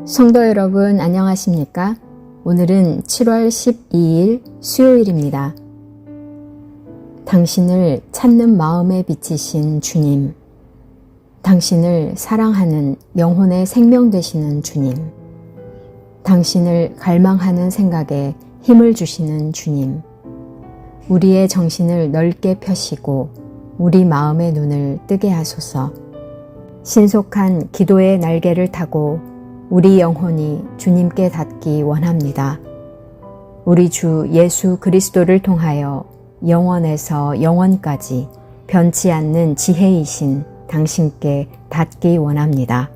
성도 여러분 안녕하십니까? 오늘은 7월 12일 수요일입니다. 당신을 찾는 마음에 비치신 주님, 당신을 사랑하는 영혼의 생명 되시는 주님, 당신을 갈망하는 생각에 힘을 주시는 주님, 우리의 정신을 넓게 펴시고 우리 마음의 눈을 뜨게 하소서. 신속한 기도의 날개를 타고 우리 영혼이 주님께 닿기 원합니다. 우리 주 예수 그리스도를 통하여 영원에서 영원까지 변치 않는 지혜이신 당신께 닿기 원합니다.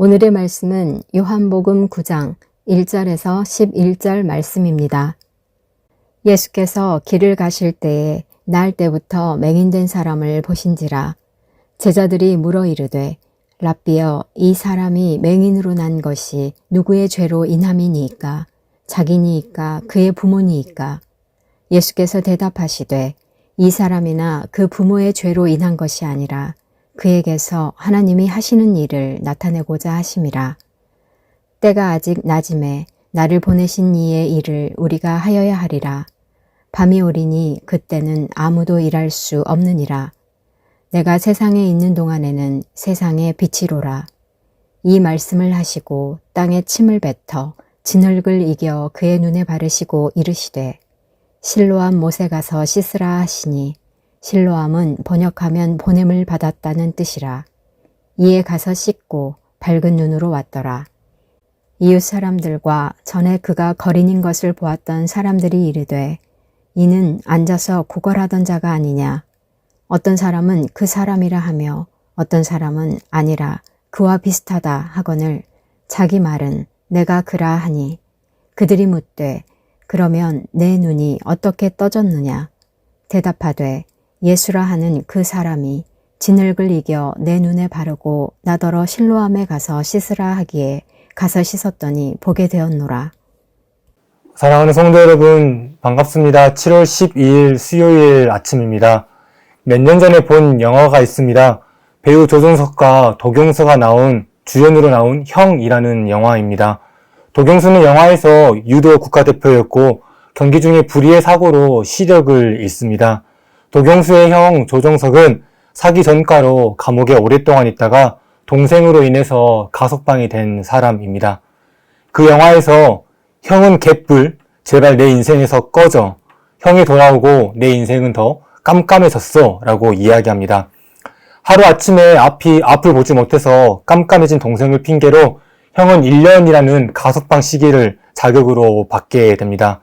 오늘의 말씀은 요한복음 9장 1절에서 11절 말씀입니다. 예수께서 길을 가실 때에 날 때부터 맹인된 사람을 보신지라. 제자들이 물어 이르되 랍비여, 이 사람이 맹인으로 난 것이 누구의 죄로 인함이니이까? 자기니이까 그의 부모니이까? 예수께서 대답하시되 이 사람이나 그 부모의 죄로 인한 것이 아니라 그에게서 하나님이 하시는 일을 나타내고자 하심이라. 때가 아직 낮음에 나를 보내신 이의 일을 우리가 하여야 하리라. 밤이 오리니 그때는 아무도 일할 수 없느니라. 내가 세상에 있는 동안에는 세상의 빛이로라. 이 말씀을 하시고 땅에 침을 뱉어 진흙을 이겨 그의 눈에 바르시고 이르시되 실로암 못에 가서 씻으라 하시니 실로암은 번역하면 보냄을 받았다는 뜻이라. 이에 가서 씻고 밝은 눈으로 왔더라. 이웃 사람들과 전에 그가 거린인 것을 보았던 사람들이 이르되 이는 앉아서 구걸하던 자가 아니냐. 어떤 사람은 그 사람이라 하며 어떤 사람은 아니라 그와 비슷하다 하거늘 자기 말은 내가 그라 하니 그들이 묻되 그러면 내 눈이 어떻게 떠졌느냐. 대답하되 예수라 하는 그 사람이 진흙을 이겨 내 눈에 바르고 나더러 실로암에 가서 씻으라 하기에 가서 씻었더니 보게 되었노라. 사랑하는 성도 여러분, 반갑습니다. 7월 12일 수요일 아침입니다. 몇 년 전에 본 영화가 있습니다. 배우 조정석과 도경수가 주연으로 나온 형이라는 영화입니다. 도경수는 영화에서 유도 국가대표였고 경기 중에 불의의 사고로 시력을 잃습니다. 도경수의 형 조정석은 사기 전과로 감옥에 오랫동안 있다가 동생으로 인해서 가석방이 된 사람입니다. 그 영화에서 형은 개뿔, 제발 내 인생에서 꺼져. 형이 돌아오고 내 인생은 더 깜깜해졌어. 라고 이야기합니다. 하루아침에 앞을 보지 못해서 깜깜해진 동생을 핑계로 형은 1년이라는 가석방 시기를 자격으로 받게 됩니다.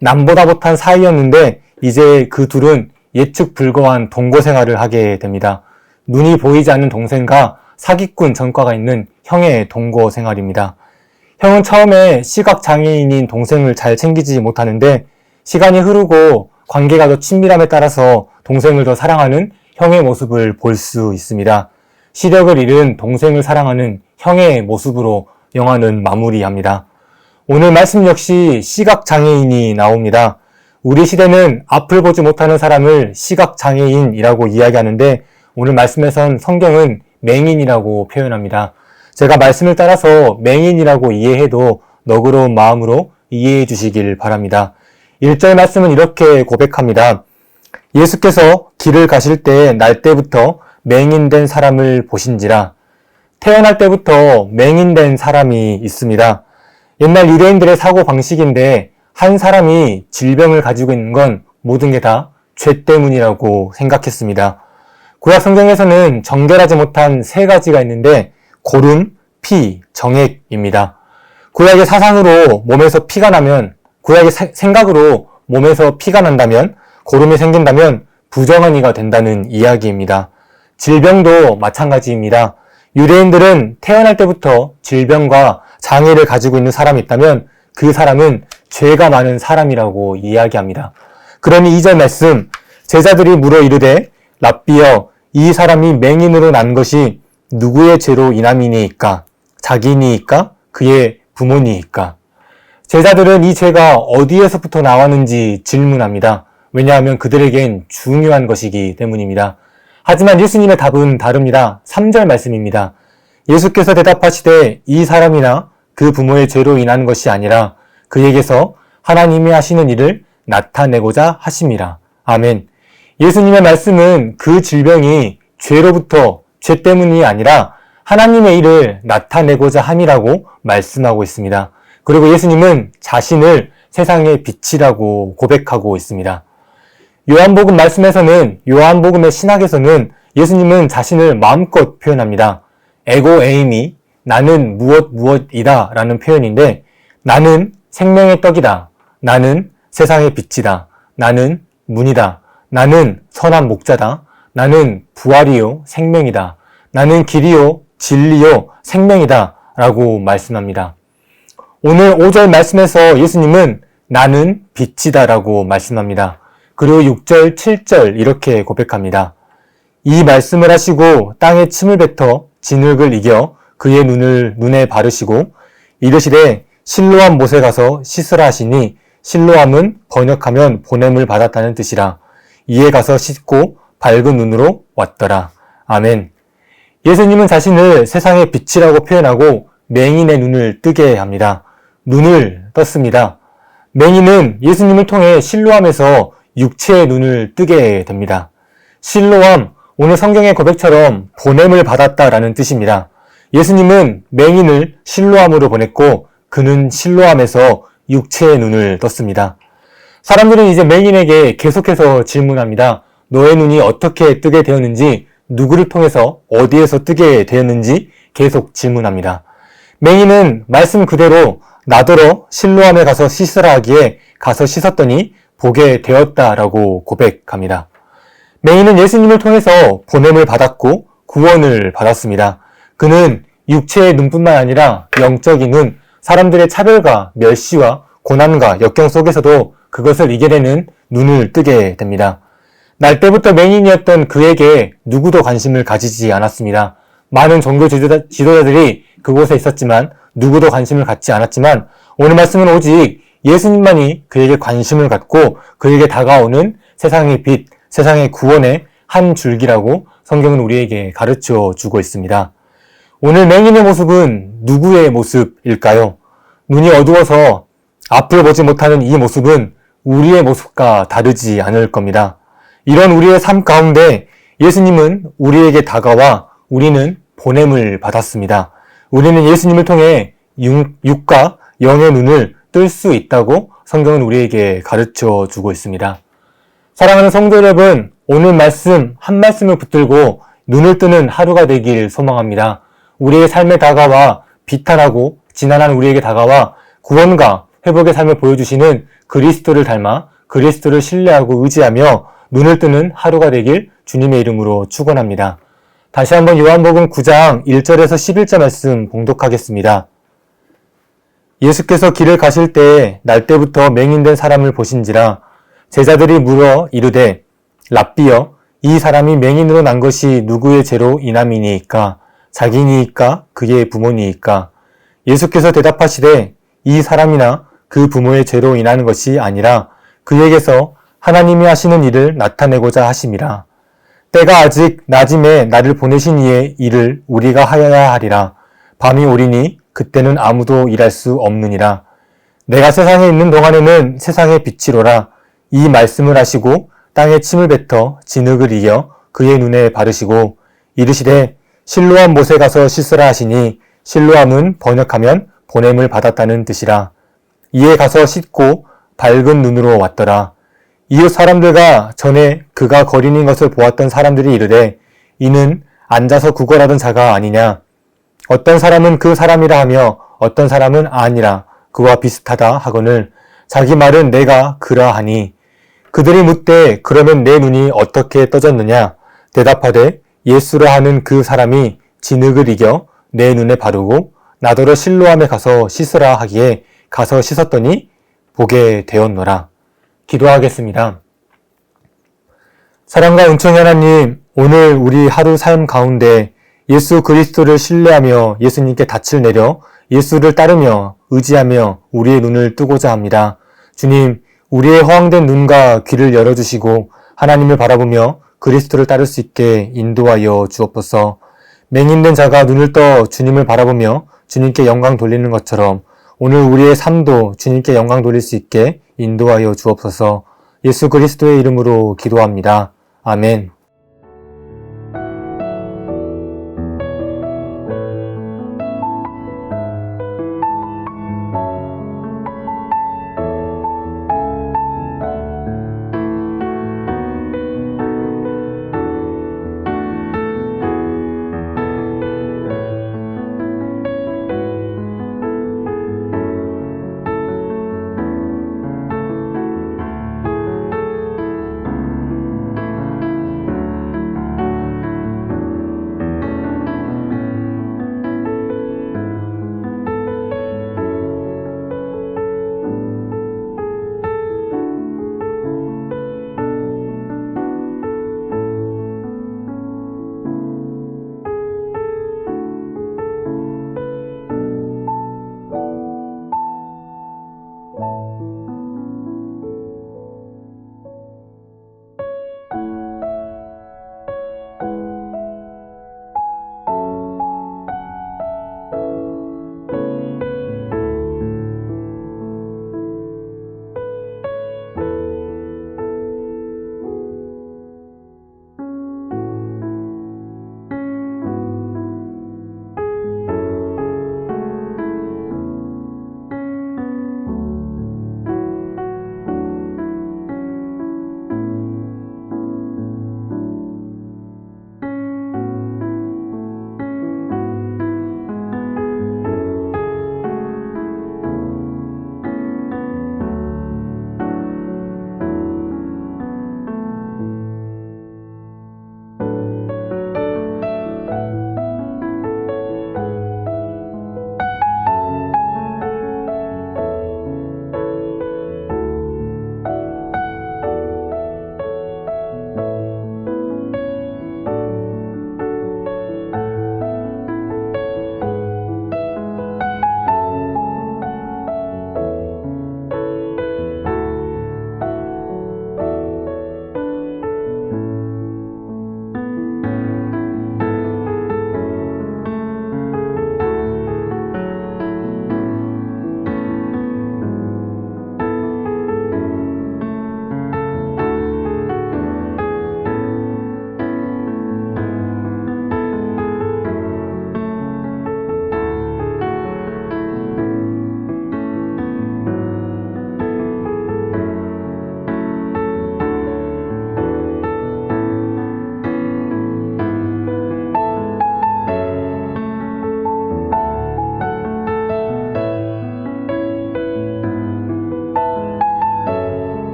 남보다 못한 사이였는데 이제 그 둘은 예측 불허한 동거 생활을 하게 됩니다. 눈이 보이지 않는 동생과 사기꾼 전과가 있는 형의 동거 생활입니다. 형은 처음에 시각장애인인 동생을 잘 챙기지 못하는데 시간이 흐르고 관계가 더 친밀함에 따라서 동생을 더 사랑하는 형의 모습을 볼 수 있습니다. 시력을 잃은 동생을 사랑하는 형의 모습으로 영화는 마무리합니다. 오늘 말씀 역시 시각장애인이 나옵니다. 우리 시대는 앞을 보지 못하는 사람을 시각장애인이라고 이야기하는데 오늘 말씀에선 성경은 맹인이라고 표현합니다. 제가 말씀을 따라서 맹인이라고 이해해도 너그러운 마음으로 이해해 주시길 바랍니다. 1절 말씀은 이렇게 고백합니다. 예수께서 길을 가실 때 날 때부터 맹인된 사람을 보신지라. 태어날 때부터 맹인된 사람이 있습니다. 옛날 유대인들의 사고 방식인데 한 사람이 질병을 가지고 있는 건 모든 게 다 죄 때문이라고 생각했습니다. 구약 성경에서는 정결하지 못한 세 가지가 있는데 고름, 피, 정액입니다. 구약의 사상으로 몸에서 피가 나면, 구약의 생각으로 몸에서 피가 난다면, 고름이 생긴다면 부정한 이가 된다는 이야기입니다. 질병도 마찬가지입니다. 유대인들은 태어날 때부터 질병과 장애를 가지고 있는 사람이 있다면 그 사람은 죄가 많은 사람이라고 이야기합니다. 그러니 2절 말씀, 제자들이 물어 이르되 랍비여 이 사람이 맹인으로 난 것이 누구의 죄로 인함이니이까? 자기니이까? 그의 부모니이까? 제자들은 이 죄가 어디에서부터 나왔는지 질문합니다. 왜냐하면 그들에겐 중요한 것이기 때문입니다. 하지만 예수님의 답은 다릅니다. 3절 말씀입니다. 예수께서 대답하시되 이 사람이나 그 부모의 죄로 인한 것이 아니라 그에게서 하나님이 하시는 일을 나타내고자 하심이라. 아멘. 예수님의 말씀은 그 질병이 죄로부터 죄 때문이 아니라 하나님의 일을 나타내고자 함이라고 말씀하고 있습니다. 그리고 예수님은 자신을 세상의 빛이라고 고백하고 있습니다. 요한복음 말씀에서는, 요한복음의 신학에서는 예수님은 자신을 마음껏 표현합니다. 에고 에이미, 나는 무엇이다 라는 표현인데 나는 생명의 떡이다. 나는 세상의 빛이다. 나는 문이다. 나는 선한 목자다. 나는 부활이요 생명이다. 나는 길이요 진리요 생명이다 라고 말씀합니다. 오늘 5절 말씀에서 예수님은 나는 빛이다 라고 말씀합니다. 그리고 6절, 7절 이렇게 고백합니다. 이 말씀을 하시고 땅에 침을 뱉어 진흙을 이겨 그의 눈에 바르시고 이르시되 실로암 못에 가서 씻으라 하시니 실로암은 번역하면 보냄을 받았다는 뜻이라. 이에 가서 씻고 밝은 눈으로 왔더라. 아멘. 예수님은 자신을 세상의 빛이라고 표현하고 맹인의 눈을 뜨게 합니다. 눈을 떴습니다. 맹인은 예수님을 통해 실로암에서 육체의 눈을 뜨게 됩니다. 실로암, 오늘 성경의 고백처럼 보냄을 받았다라는 뜻입니다. 예수님은 맹인을 실로암으로 보냈고 그는 실로암에서 육체의 눈을 떴습니다. 사람들은 이제 맹인에게 계속해서 질문합니다. 너의 눈이 어떻게 뜨게 되었는지, 누구를 통해서 어디에서 뜨게 되었는지 계속 질문합니다. 맹인은 말씀 그대로 나더러 실로암에 가서 씻으라 하기에 가서 씻었더니 보게 되었다라고 고백합니다. 맹인은 예수님을 통해서 보냄을 받았고 구원을 받았습니다. 그는 육체의 눈뿐만 아니라 영적인 눈, 사람들의 차별과 멸시와 고난과 역경 속에서도 그것을 이겨내는 눈을 뜨게 됩니다. 날 때부터 맹인이었던 그에게 누구도 관심을 가지지 않았습니다. 많은 종교 지도자들이 그곳에 있었지만 누구도 관심을 갖지 않았지만 오늘 말씀은 오직 예수님만이 그에게 관심을 갖고 그에게 다가오는 세상의 빛, 세상의 구원의 한 줄기라고 성경은 우리에게 가르쳐 주고 있습니다. 오늘 맹인의 모습은 누구의 모습일까요? 눈이 어두워서 앞을 보지 못하는 이 모습은 우리의 모습과 다르지 않을 겁니다. 이런 우리의 삶 가운데 예수님은 우리에게 다가와 우리는 보냄을 받았습니다. 우리는 예수님을 통해 육과 영의 눈을 뜰 수 있다고 성경은 우리에게 가르쳐 주고 있습니다. 사랑하는 성도 여러분, 오늘 말씀 한 말씀을 붙들고 눈을 뜨는 하루가 되길 소망합니다. 우리의 삶에 다가와 비탄하고 지난한 우리에게 다가와 구원과 회복의 삶을 보여주시는 그리스도를 닮아 그리스도를 신뢰하고 의지하며 눈을 뜨는 하루가 되길 주님의 이름으로 축원합니다. 다시 한번 요한복음 9장 1절에서 11절 말씀 봉독하겠습니다. 예수께서 길을 가실 때에 날 때부터 맹인된 사람을 보신지라 제자들이 물어 이르되 랍비여 이 사람이 맹인으로 난 것이 누구의 죄로 인함이니이까 자기니이까 그의 부모니이까 예수께서 대답하시되 이 사람이나 그 부모의 죄로 인하는 것이 아니라 그에게서 하나님이 하시는 일을 나타내고자 하심이라. 때가 아직 낮임에 나를 보내신 이의 일을 우리가 하여야 하리라. 밤이 오리니 그때는 아무도 일할 수 없느니라. 내가 세상에 있는 동안에는 세상의 빛이로라. 이 말씀을 하시고 땅에 침을 뱉어 진흙을 이겨 그의 눈에 바르시고 이르시되 실로암 못에 가서 씻으라 하시니 실로암은 번역하면 보냄을 받았다는 뜻이라. 이에 가서 씻고 밝은 눈으로 왔더라. 이웃 사람들과 전에 그가 거린인 것을 보았던 사람들이 이르되 이는 앉아서 구걸하던 자가 아니냐. 어떤 사람은 그 사람이라 하며 어떤 사람은 아니라 그와 비슷하다 하거늘 자기 말은 내가 그라 하니 그들이 묻되 그러면 내 눈이 어떻게 떠졌느냐. 대답하되 예수라 하는 그 사람이 진흙을 이겨 내 눈에 바르고 나더러 실로암에 가서 씻으라 하기에 가서 씻었더니 보게 되었노라. 기도하겠습니다. 사랑과 은총의 하나님, 오늘 우리 하루 삶 가운데 예수 그리스도를 신뢰하며 예수님께 닻을 내려 예수를 따르며 의지하며 우리의 눈을 뜨고자 합니다. 주님, 우리의 허황된 눈과 귀를 열어주시고 하나님을 바라보며 그리스도를 따를 수 있게 인도하여 주옵소서. 맹인된 자가 눈을 떠 주님을 바라보며 주님께 영광 돌리는 것처럼 오늘 우리의 삶도 주님께 영광 돌릴 수 있게 인도하여 주옵소서. 예수 그리스도의 이름으로 기도합니다. 아멘.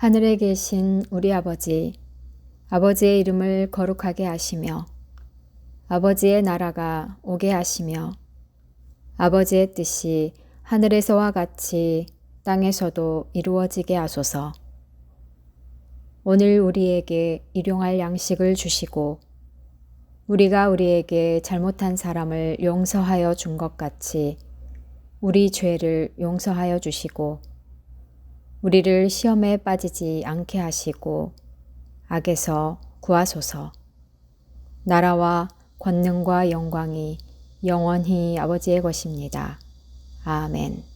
하늘에 계신 우리 아버지, 아버지의 이름을 거룩하게 하시며 아버지의 나라가 오게 하시며 아버지의 뜻이 하늘에서와 같이 땅에서도 이루어지게 하소서. 오늘 우리에게 일용할 양식을 주시고 우리가 우리에게 잘못한 사람을 용서하여 준 것 같이 우리 죄를 용서하여 주시고 우리를 시험에 빠지지 않게 하시고 악에서 구하소서. 나라와 권능과 영광이 영원히 아버지의 것입니다. 아멘.